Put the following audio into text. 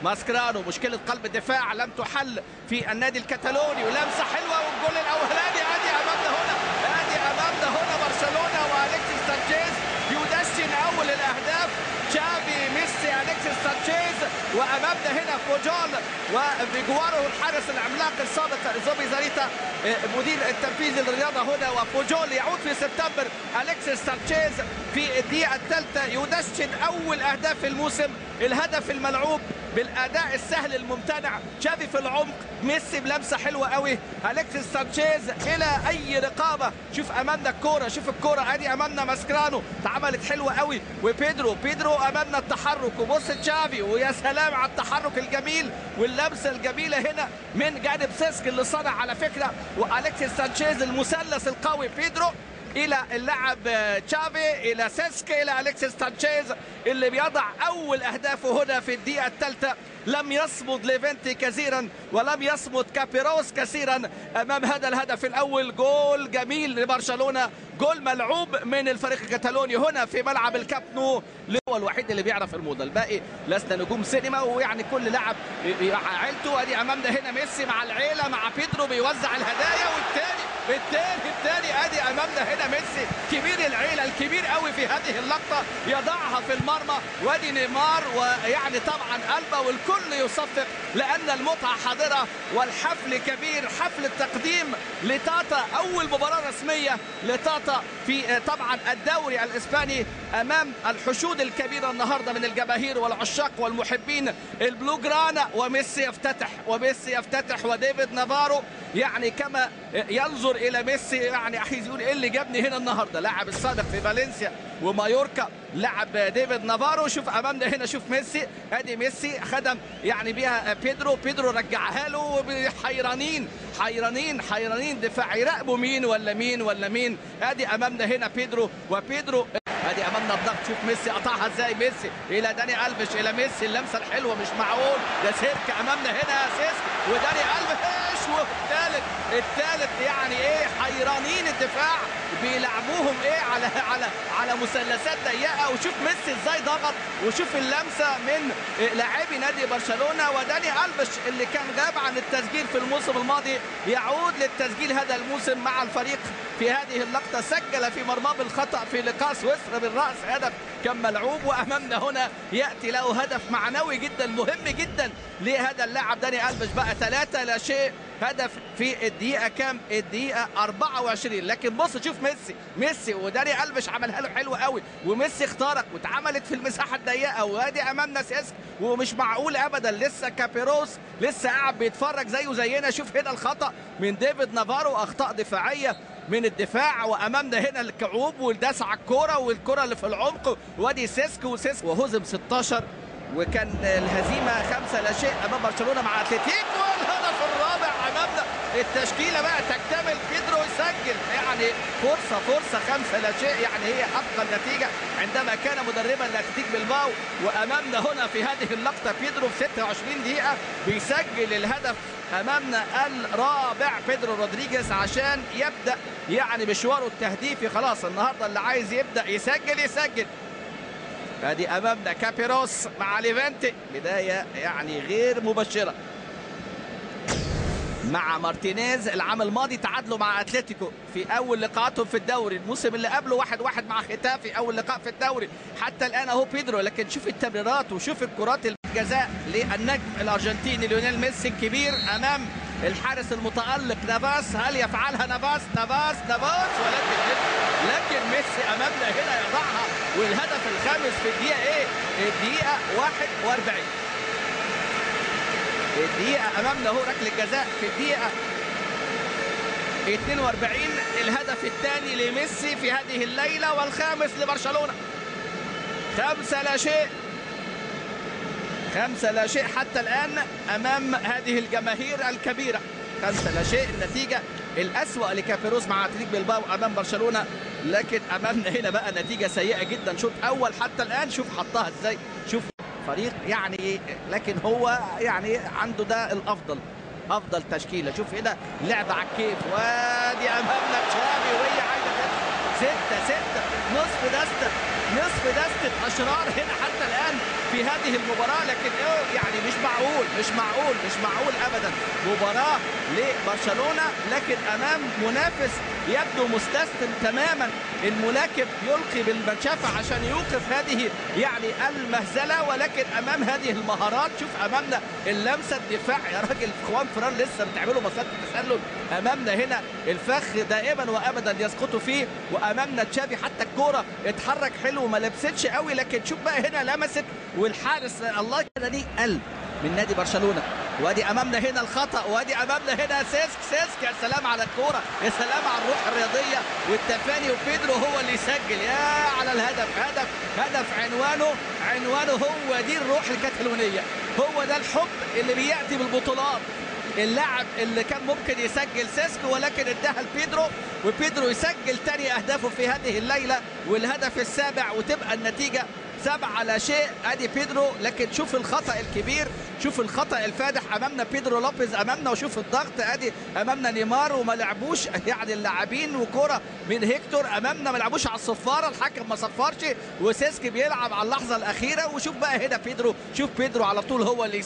ماسكرانو مشكلة قلب الدفاع لم تحل في النادي الكتالوني، ولمسة حلوة والجول الأولاني. ادي أمامنا هنا برشلونة وأليكسيس سانشيز يدشن أول الأهداف. تشافي، ميسي، أليكسيس سانشيز، وأمامنا هنا بوجول وبجواره الحارس العملاق السابق زوبي زاريتا مدير التنفيذي للرياضة هنا. وبوجول يعود في سبتمبر. أليكسيس سانشيز في الدقيقة الثالثة يدشن أول أهداف الموسم، الهدف الملعوب بالاداء السهل الممتنع. تشافي في العمق، ميسي بلمسه حلوه قوي، اليكسيس سانشيز الى اي رقابه. شوف امامنا الكوره، شوف الكوره، ادي امامنا ماسكرانو اتعملت حلوه قوي، وبيدرو امامنا التحرك، وبص تشافي ويا سلام على التحرك الجميل واللمسه الجميله هنا من جانب سيسك اللي صنع على فكره. واليكسيس سانشيز المثلث القوي، بيدرو الى اللاعب تشافي الى سيسك الى أليكسيس سانشيز اللي بيضع اول اهدافه هنا في الدقيقه الثالثه. لم يصمد ليفنتي كثيرا ولم يصمد كابيروس كثيرا امام هذا الهدف الاول. جول جميل لبرشلونه، جول ملعوب من الفريق الكتالوني هنا في ملعب الكامب نو. هو الوحيد اللي بيعرف الموضه، الباقي لسنا نجوم سينما، ويعني كل لاعب مع عيلته. ادي امامنا هنا ميسي مع العيله مع بيدرو بيوزع الهدايا، والتاني ادي امامنا هنا ميسي كبير العيله الكبير قوي في هذه اللقطه يضعها في المرمى. وادي نيمار، ويعني طبعا قلبه والكل يصفق لان المتعه حاضره والحفل كبير. حفل التقديم لتاتا، اول مباراه رسميه لتاتا في طبعا الدوري الاسباني امام الحشود الكبيره النهارده من الجماهير والعشاق والمحبين البلوجرانا. وميسي يفتتح وديفيد نافارو يعني كما ينظر الى ميسي، يعني عايز يقول ايه اللي جابني هنا النهارده. لاعب السابق في فالنسيا ومايوركا لعب ديفيد نافارو. شوف امامنا هنا، شوف ميسي، ادي ميسي خدم يعني بيها بيدرو رجعها له. حيرانين دفاع، يراقبوا مين. ادي امامنا هنا بيدرو ادي امامنا الضغط. شوف ميسي قطعها ازاي، ميسي الى داني الفيش الى ميسي، اللمسه الحلوه مش معقول، ده سيرك. امامنا هنا سيسك وداني الفيش، والثالث يعني ايه، حيرانين الدفاع بيلعبوهم ايه على مثلثات ضيقه. وشوف ميسي ازاي ضغط، وشوف اللمسه من لاعبي نادي برشلونه. وداني الفيش اللي كان غاب عن التسجيل في الموسم الماضي يعود للتسجيل هذا الموسم مع الفريق في هذه اللقطه. سجل في مرماه بالخطا في لقاء سويسرا بالراس، هدف كان ملعوب. وامامنا هنا ياتي له هدف معنوي جدا مهم جدا لهذا اللاعب داني الفيش. بقى 3-0 هدف في الدقيقه كام؟ الدقيقه 24. لكن بص شوف ميسي وداني الفيش عملها له حلوه قوي، وميسي اخترق واتعملت في المساحه الضيقه. وادي امامنا سيسك، ومش معقول ابدا لسه كابيروس لسه قاعد بيتفرج زيه زينا. شوف هنا الخطا من ديفيد نافارو، اخطاء دفاعيه من الدفاع. وامامنا هنا الكعوب والداس على الكوره والكره اللي في العمق. وادي سيسك وهزم 16، وكان الهزيمه 5-0 امام برشلونه مع اتلتيكو. الهدف الرابع امامنا، التشكيله بقى تكتمل، بيدرو يسجل، يعني فرصه 5-0، يعني هي افضل نتيجه عندما كان مدربا لاتلتيك بلباو. وامامنا هنا في هذه اللقطه بيدرو في 26 دقيقه بيسجل الهدف امامنا الرابع بيدرو رودريجيز عشان يبدا يعني مشواره التهديفي. خلاص النهارده اللي عايز يبدا يسجل. ادي امامنا كابيروس مع ليفنتي، بدايه يعني غير مبشره مع مارتينيز. العام الماضي تعادلوا مع اتلتيكو في اول لقاءاتهم في الدوري، الموسم اللي قبله 1-1 مع ختافي اول لقاء في الدوري. حتى الان اهو بيدرو، لكن شوف التمريرات وشوف الكرات الجزاء للنجم الارجنتيني ليونيل ميسي الكبير امام الحارس المتالق نافاس. هل يفعلها نافاس؟ لكن ميسي امامنا هنا يضعها. والهدف الخامس في الدقيقه ايه؟ الدقيقه 41. الدقيقه امامنا اهو ركله جزاء في الدقيقه 42. الهدف الثاني لميسي في هذه الليله والخامس لبرشلونه. 5-0 حتى الآن أمام هذه الجماهير الكبيرة. 5-0 النتيجة الأسوأ لكابيروس مع اتلتيك بلباو أمام برشلونة. لكن أمامنا هنا بقى نتيجة سيئة جدا. شوط أول حتى الآن، شوف حطها إزاي، شوف فريق يعني، لكن هو يعني عنده ده الأفضل، أفضل تشكيلة. شوف هنا لعب على الكيف. وادي أمامنا تشافي وهي عايزة 6-6 نصف دستة أشرار هنا حتى الآن في هذه المباراة. لكن يعني مش معقول ابدا. مباراه لبرشلونه لكن امام منافس يبدو مستسلم تماما. الملاكم يلقي بالمنشفه عشان يوقف هذه يعني المهزله، ولكن امام هذه المهارات شوف امامنا اللمسه الدفاع يا راجل. خوان فران لسه بتعملوا مسات التسلل امامنا هنا، الفخ دائما وابدا يسقطوا فيه، وامامنا تشافي حتى الكوره اتحرك حلو ما لبستش قوي، لكن شوف بقى هنا لمست والحارس الله كده دي قلب من نادي برشلونه. وادي امامنا هنا الخطا، وادي امامنا هنا سيسك يا سلام على الكوره، يا سلام على الروح الرياضيه والتفاني، وبيدرو هو اللي يسجل. يا على الهدف، هدف عنوانه هو دي الروح الكتالونيه، هو ده الحب اللي بياتي بالبطولات. اللاعب اللي كان ممكن يسجل سيسكو ولكن اداها لبيدرو، وبيدرو يسجل تاني اهدافه في هذه الليله والهدف السابع، وتبقى النتيجه 7-0. ادي بيدرو، لكن شوف الخطا الكبير، شوف الخطا الفادح امامنا بيدرو لوبيز امامنا، وشوف الضغط ادي امامنا نيمار وما لعبوش يعني اللاعبين، وكره من هيكتور امامنا ما لعبوش على الصفاره، الحكم ما صفرش، وسيسكي بيلعب على اللحظه الاخيره. وشوف بقى هنا بيدرو، شوف بيدرو على طول هو اللي